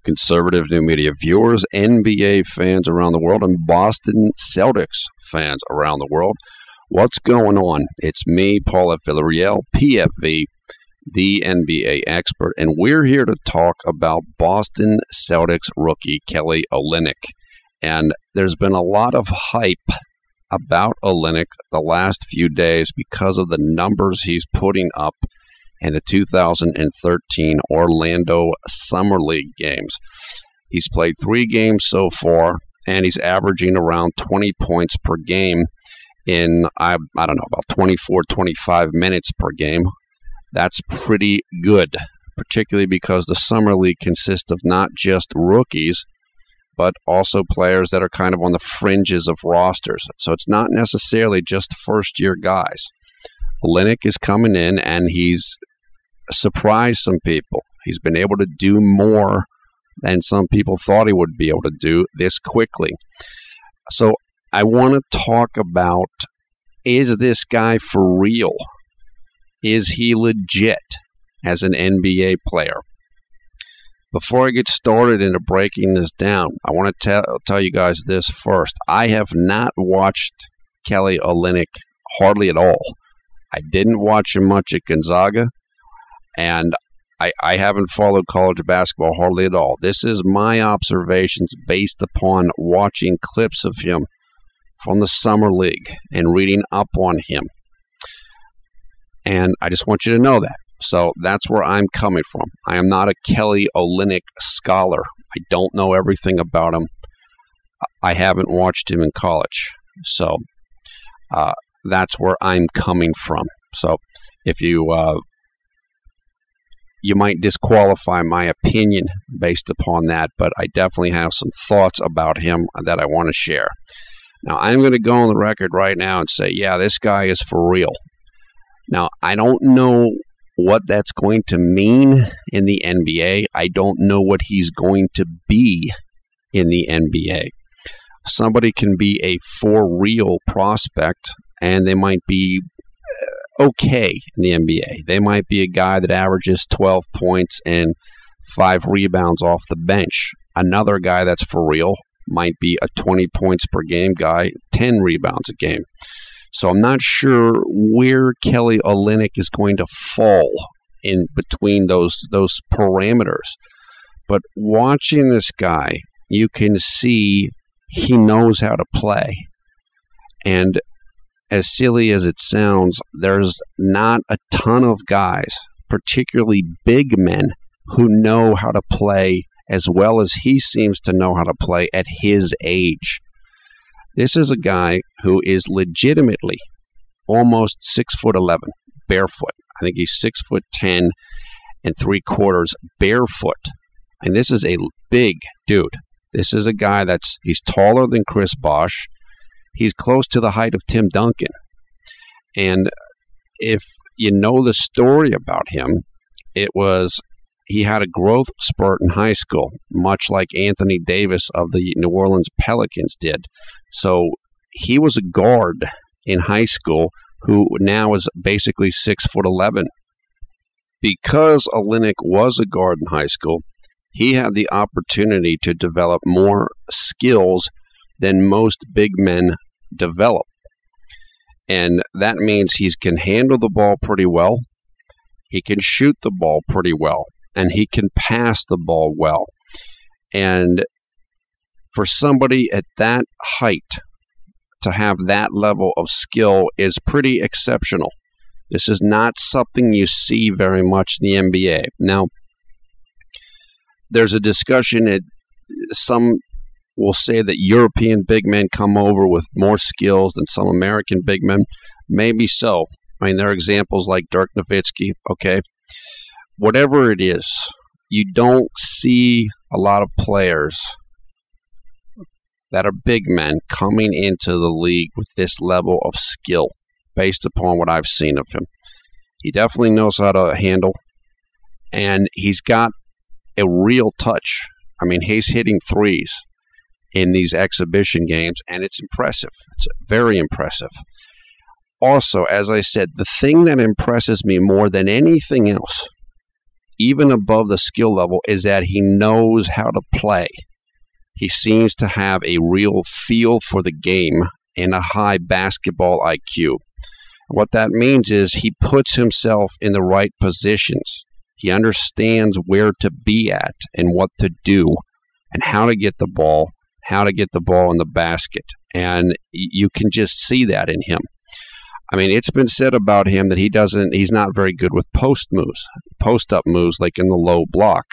conservative new media viewers, NBA fans around the world, and Boston Celtics fans around the world. What's going on? It's me, Paul Villarreal, PFV, the NBA expert, and we're here to talk about Boston Celtics rookie Kelly Olynyk. And there's been a lot of hype about Olynyk the last few days because of the numbers he's putting up in the 2013 Orlando Summer League games. He's played 3 games so far, and he's averaging around 20 points per game in, I don't know, about 24, 25 minutes per game. That's pretty good, particularly because the Summer League consists of not just rookies, but also players that are kind of on the fringes of rosters. So it's not necessarily just first-year guys. Olynyk is coming in, and he's surprised some people. He's been able to do more than some people thought he would be able to do this quickly. So I want to talk about, is this guy for real? Is he legit as an NBA player? Before I get started into breaking this down, I want to tell you guys this first. I have not watched Kelly Olynyk hardly at all. I didn't watch him much at Gonzaga, and I haven't followed college basketball hardly at all. This is my observations based upon watching clips of him from the Summer League and reading up on him. And I just want you to know that. So that's where I'm coming from. I am not a Kelly Olynyk scholar. I don't know everything about him. I haven't watched him in college. So that's where I'm coming from. So if you might disqualify my opinion based upon that, but I definitely have some thoughts about him that I want to share. Now, I'm going to go on the record right now and say, yeah, this guy is for real. Now, I don't know what that's going to mean in the NBA. I don't know what he's going to be in the NBA. Somebody can be a for real prospect, and they might be okay in the NBA. They might be a guy that averages 12 points and 5 rebounds off the bench. Another guy that's for real might be a 20 points per game guy, 10 rebounds a game. So I'm not sure where Kelly Olynyk is going to fall in between those parameters. But watching this guy, you can see he knows how to play. And as silly as it sounds, there's not a ton of guys, particularly big men, who know how to play as well as he seems to know how to play at his age. This is a guy who is legitimately almost 6'11", barefoot. I think he's 6'10" and 3/4 barefoot. And this is a big dude. This is a guy he's taller than Chris Bosh. He's close to the height of Tim Duncan. And if you know the story about him, he had a growth spurt in high school, much like Anthony Davis of the New Orleans Pelicans did. So he was a guard in high school who now is basically 6'11". Because Olynyk was a guard in high school, he had the opportunity to develop more skills than most big men develop. And that means he can handle the ball pretty well, he can shoot the ball pretty well, and he can pass the ball well. And for somebody at that height to have that level of skill is pretty exceptional. This is not something you see very much in the NBA. Now, there's a discussion that some will say that European big men come over with more skills than some American big men. Maybe so. I mean, there are examples like Dirk Nowitzki, okay? Whatever it is, you don't see a lot of players that are big men coming into the league with this level of skill based upon what I've seen of him. He definitely knows how to handle, and he's got a real touch. I mean, he's hitting threes in these exhibition games, and it's impressive. It's very impressive. Also, as I said, the thing that impresses me more than anything else even above the skill level, is that he knows how to play. He seems to have a real feel for the game and a high basketball IQ. What that means is he puts himself in the right positions. He understands where to be at and what to do and how to get the ball in the basket. And you can just see that in him. I mean, it's been said about him that he's not very good with post-up moves like in the low block,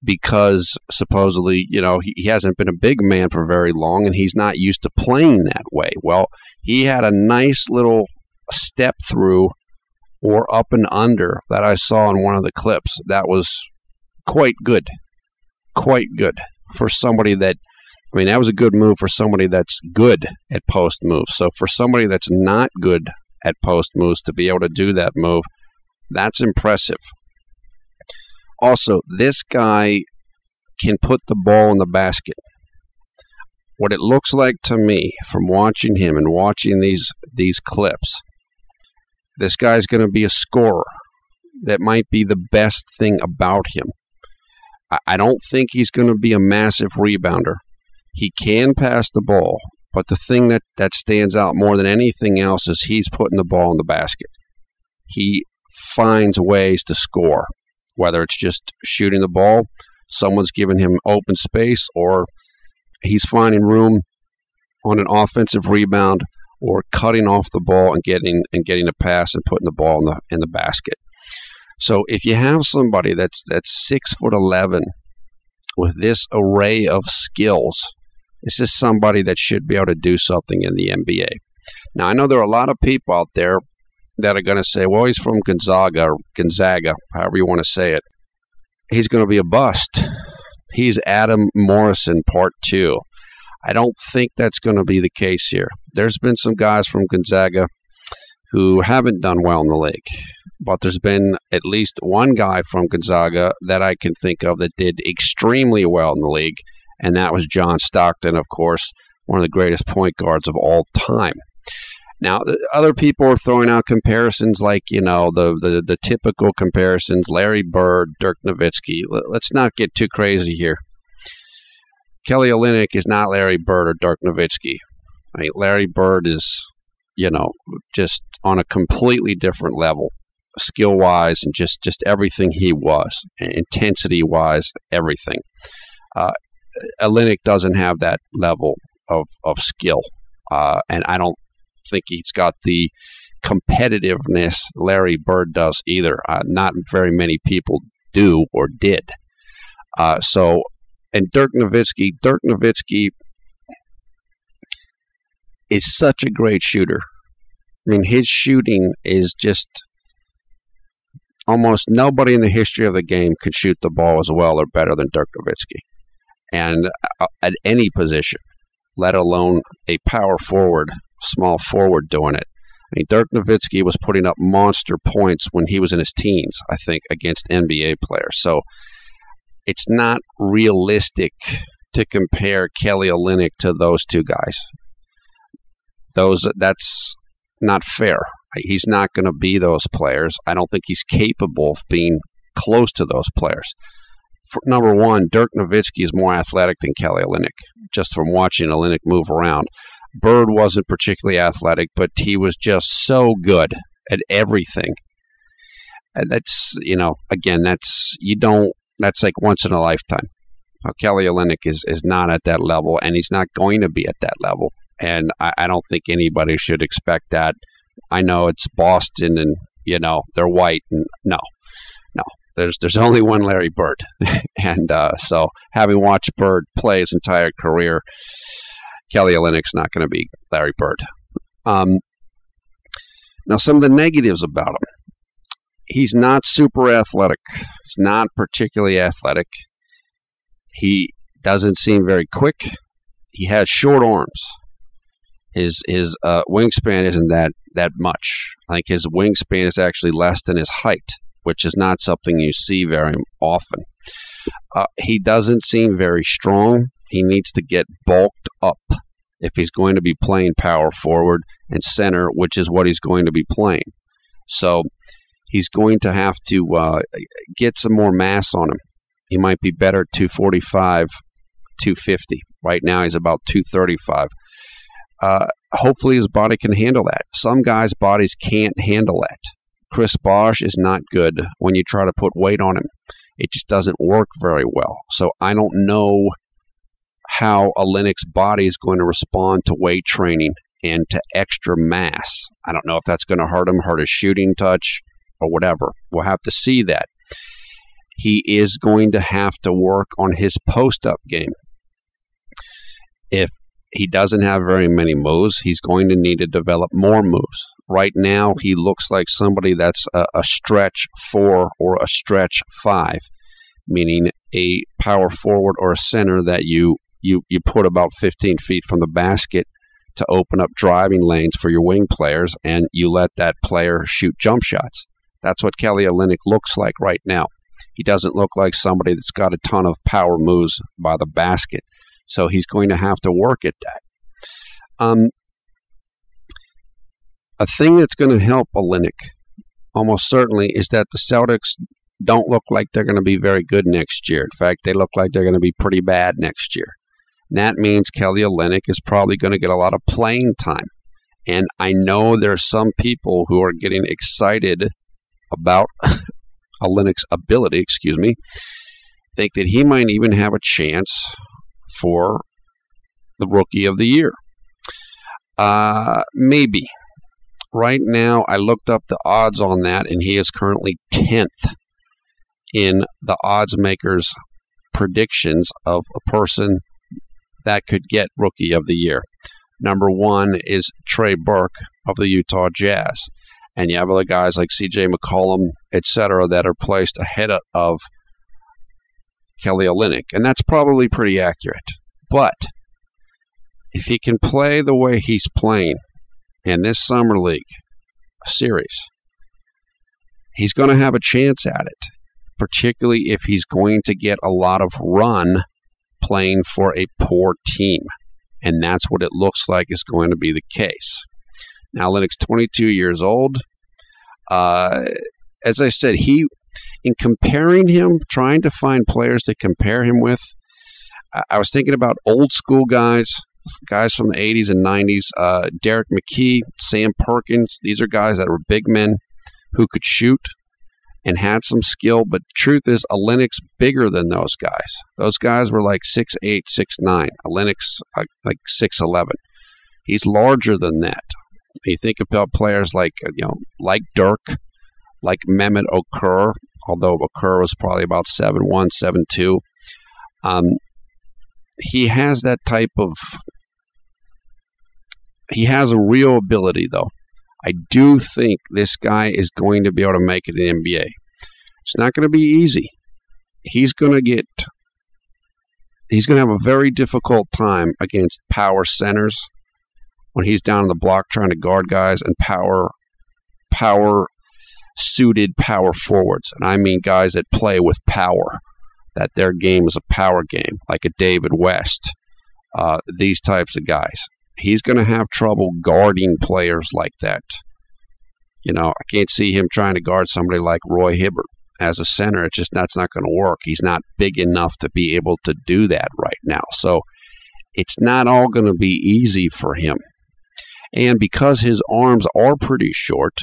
because supposedly, he hasn't been a big man for very long and he's not used to playing that way. Well, he had a nice little step through or up and under that I saw in one of the clips. That was quite good for somebody that was a good move for somebody that's good at post moves. So for somebody that's not good at post moves to be able to do that move, that's impressive. Also, this guy can put the ball in the basket. What it looks like to me from watching him and watching these clips, this guy's going to be a scorer. That might be the best thing about him. I don't think he's going to be a massive rebounder. He can pass the ball, but the thing that stands out more than anything else is he's putting the ball in the basket. He finds ways to score, whether it's just shooting the ball, someone's giving him open space, or he's finding room on an offensive rebound or cutting off the ball and getting a pass and putting the ball in the basket. So if you have somebody that's 6'11" with this array of skills, this is somebody that should be able to do something in the NBA. Now, I know there are a lot of people out there that are going to say, well, he's from Gonzaga, however you want to say it. He's going to be a bust. He's Adam Morrison Part 2. I don't think that's going to be the case here. There's been some guys from Gonzaga who haven't done well in the league, but there's been at least one guy from Gonzaga that I can think of that did extremely well in the league, and that was John Stockton, of course, one of the greatest point guards of all time. Now, other people are throwing out comparisons like, the typical comparisons, Larry Bird, Dirk Nowitzki. Let's not get too crazy here. Kelly Olynyk is not Larry Bird or Dirk Nowitzki. I mean, Larry Bird is, just on a completely different level, skill-wise, and just everything he was, intensity-wise, everything. Olynyk doesn't have that level of skill, and I don't think he's got the competitiveness Larry Bird does either. Not very many people do or did. And Dirk Nowitzki is such a great shooter. I mean, his shooting is just almost nobody in the history of the game could shoot the ball as well or better than Dirk Nowitzki. And at any position, let alone a power forward, small forward doing it. I mean, Dirk Nowitzki was putting up monster points when he was in his teens, I think, against NBA players. So it's not realistic to compare Kelly Olynyk to those two guys. That's not fair. He's not going to be those players. I don't think he's capable of being close to those players. Number one, Dirk Nowitzki is more athletic than Kelly Olynyk, just from watching Olynyk move around. Bird wasn't particularly athletic, but he was just so good at everything. And that's like once in a lifetime. Kelly Olynyk is not at that level, and he's not going to be at that level. And I don't think anybody should expect that. I know it's Boston, and they're white, and no. There's only one Larry Bird, and so having watched Bird play his entire career, Kelly Olynyk's not going to be Larry Bird. Now, some of the negatives about him. He's not super athletic. He's not particularly athletic. He doesn't seem very quick. He has short arms. His wingspan isn't that much. I think his wingspan is actually less than his height, which is not something you see very often. He doesn't seem very strong. He needs to get bulked up if he's going to be playing power forward and center, which is what he's going to be playing. So He's going to have to get some more mass on him. He might be better at 245, 250. Right now he's about 235. Hopefully his body can handle that. Some guys' bodies can't handle that. Chris Bosh is not good when you try to put weight on him. It just doesn't work very well. So I don't know how Olynyk's body is going to respond to weight training and to extra mass. I don't know if that's going to hurt him, hurt his shooting touch, or whatever. We'll have to see that. He is going to have to work on his post-up game. If he doesn't have very many moves, he's going to need to develop more moves. Right now, he looks like somebody that's a stretch 4 or a stretch 5, meaning a power forward or a center that you put about 15 feet from the basket to open up driving lanes for your wing players, and you let that player shoot jump shots. That's what Kelly Olynyk looks like right now. He doesn't look like somebody that's got a ton of power moves by the basket. So he's going to have to work at that. A thing that's going to help Olynyk, almost certainly, is that the Celtics don't look like they're going to be very good next year. In fact, they look like they're going to be pretty bad next year. And that means Kelly Olynyk is probably going to get a lot of playing time. And I know there are some people who are getting excited about Olynyk's ability, think that he might even have a chance for the Rookie of the Year. Maybe. Right now, I looked up the odds on that, and he is currently 10th in the odds makers' predictions of a person that could get Rookie of the Year. Number 1 is Trey Burke of the Utah Jazz. And you have other guys like C.J. McCollum, etc., that are placed ahead of Kelly Olynyk. And that's probably pretty accurate. But if he can play the way he's playing in this Summer League series, he's going to have a chance at it, particularly if he's going to get a lot of run playing for a poor team. And that's what it looks like is going to be the case. Now, Olynyk's 22 years old. As I said, in comparing him, trying to find players to compare him with, I was thinking about old school guys from the 80s and 90s, Derek McKee, Sam Perkins. These are guys that were big men who could shoot and had some skill. But the truth is, Olynyk's bigger than those guys. Those guys were like 6'8", 6'9". Olynyk's like 6'11". He's larger than that. You think about players like Dirk, like Mehmet Okur, although Okur was probably about 7'1", 7'2". He has that type of. He has a real ability, though. I do think this guy is going to be able to make it in the NBA. It's not going to be easy. He's going to have a very difficult time against power centers when he's down on the block trying to guard guys, and power-suited power forwards. And I mean guys that play with power, that their game is a power game, like a David West, these types of guys. He's going to have trouble guarding players like that. I can't see him trying to guard somebody like Roy Hibbert as a center. That's not going to work. He's not big enough to be able to do that right now. So it's not all going to be easy for him. And because his arms are pretty short,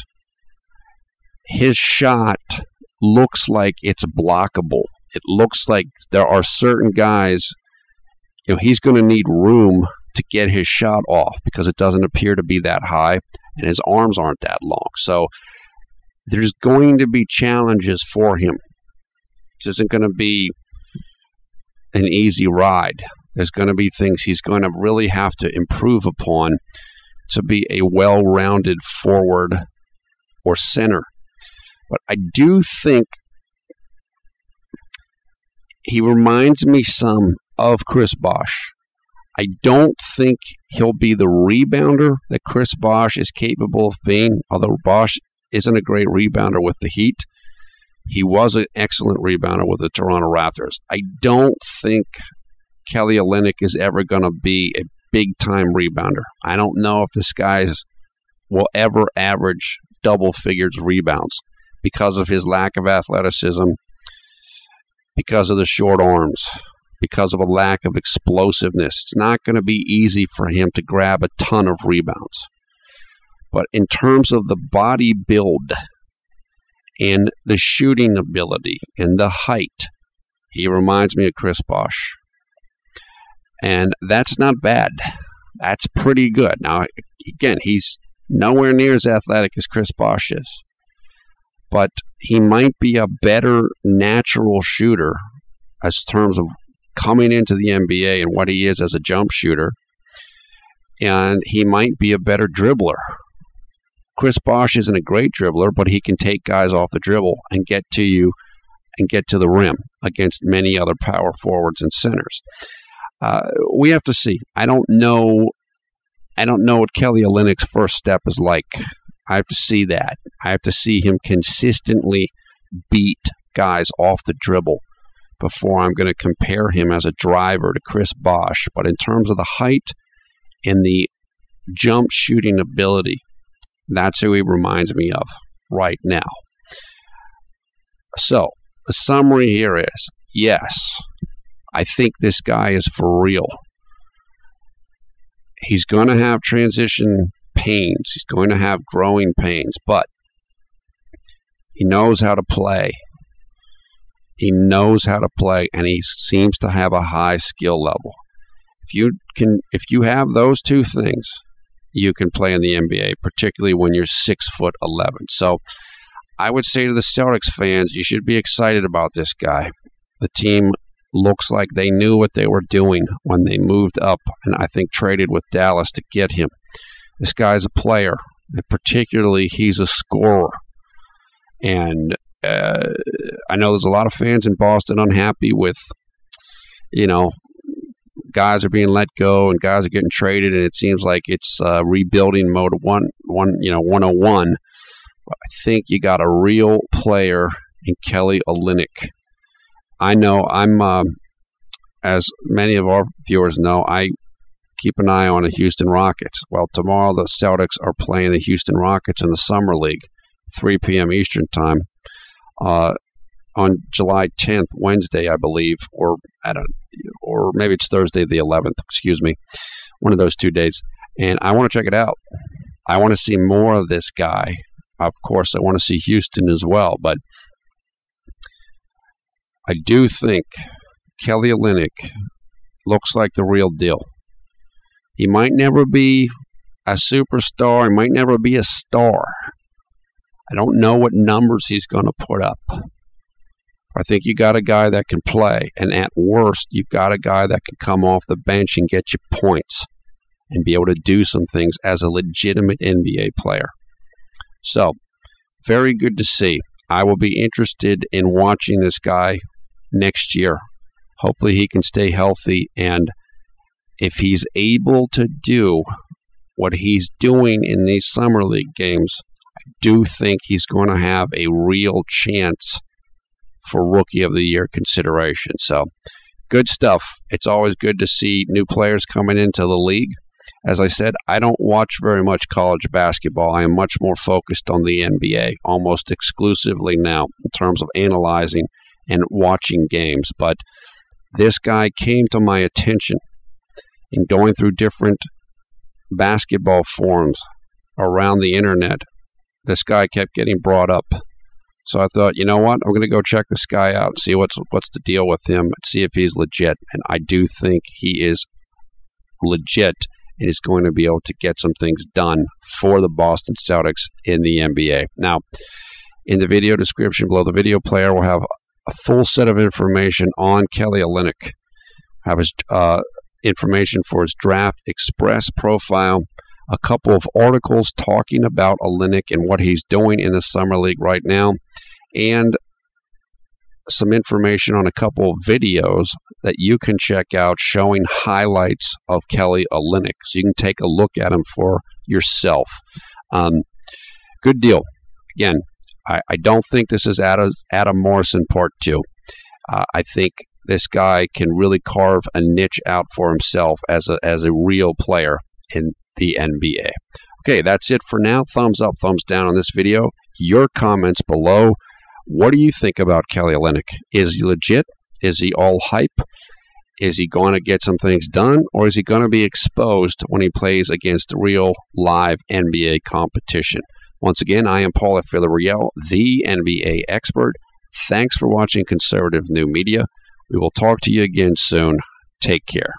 his shot looks like it's blockable. It looks like there are certain guys, he's going to need room to get his shot off because it doesn't appear to be that high and his arms aren't that long. So there's going to be challenges for him. This isn't going to be an easy ride. There's going to be things he's going to really have to improve upon to be a well-rounded forward or center. But I do think he reminds me some of Chris Bosh. I don't think he'll be the rebounder that Chris Bosh is capable of being, although Bosh isn't a great rebounder with the Heat. He was an excellent rebounder with the Toronto Raptors. I don't think Kelly Olynyk is ever going to be a big-time rebounder. I don't know if this guy will ever average double figures rebounds. because of his lack of athleticism, because of the short arms, because of a lack of explosiveness. It's not going to be easy for him to grab a ton of rebounds. But in terms of the body build and the shooting ability and the height, he reminds me of Chris Bosh. And that's not bad. That's pretty good. Now, again, he's nowhere near as athletic as Chris Bosh is. But he might be a better natural shooter as terms of coming into the NBA and what he is as a jump shooter. And he might be a better dribbler. Chris Bosh isn't a great dribbler, but he can take guys off the dribble and get to you and get to the rim against many other power forwards and centers. We have to see. I don't know what Kelly Olynyk's first step is like. I have to see that. I have to see him consistently beat guys off the dribble before I'm going to compare him as a driver to Chris Bosh. But in terms of the height and the jump shooting ability, that's who he reminds me of right now. So, the summary here is, yes, I think this guy is for real. He's going to have transition pains. He's going to have growing pains, but he knows how to play. He knows how to play, and he seems to have a high skill level. If you have those two things, you can play in the NBA, particularly when you're 6'11". So I would say to the Celtics fans, you should be excited about this guy. The team looks like they knew what they were doing when they moved up and I think traded with Dallas to get him. This guy's a player, and particularly he's a scorer. And I know there's a lot of fans in Boston unhappy with, guys are being let go and guys are getting traded, and it seems like it's rebuilding mode 101. I think you got a real player in Kelly Olynyk. I know as many of our viewers know, I keep an eye on the Houston Rockets. Well, tomorrow the Celtics are playing the Houston Rockets in the Summer League, 3 p.m. Eastern Time, on July 10th, Wednesday, I believe, or maybe it's Thursday the 11th, excuse me, one of those 2 days. And I want to check it out. I want to see more of this guy. Of course, I want to see Houston as well, but I do think Kelly Olynyk looks like the real deal. He might never be a superstar. He might never be a star. I don't know what numbers he's going to put up. I think you got a guy that can play, and at worst, you've got a guy that can come off the bench and get you points and be able to do some things as a legitimate NBA player. So, very good to see. I will be interested in watching this guy next year. Hopefully he can stay healthy, and if he's able to do what he's doing in these Summer League games, I do think he's going to have a real chance for Rookie of the Year consideration. So, good stuff. It's always good to see new players coming into the league. As I said, I don't watch very much college basketball. I am much more focused on the NBA, almost exclusively now in terms of analyzing and watching games. But this guy came to my attention in going through different basketball forums around the internet. This guy kept getting brought up. So I thought, you know what? I'm going to go check this guy out and see what's the deal with him and see if he's legit. And I do think he is legit and is going to be able to get some things done for the Boston Celtics in the NBA. Now, in the video description below the video player, we'll have a full set of information on Kelly Olynyk. Have his information for his Draft Express profile, a couple of articles talking about Olynyk and what he's doing in the Summer League right now, and some information on a couple of videos that you can check out showing highlights of Kelly Olynyk. So you can take a look at him for yourself. Good deal. Again, I don't think this is Adam Morrison Part 2. I think this guy can really carve a niche out for himself as a real player in the NBA. Okay, that's it for now. Thumbs up, thumbs down on this video. Your comments below. What do you think about Kelly Olynyk? Is he legit? Is he all hype? Is he going to get some things done? Or is he going to be exposed when he plays against real live NBA competition? Once again, I am Paul F. Villarreal, the NBA expert. Thanks for watching Conservative New Media. We will talk to you again soon. Take care.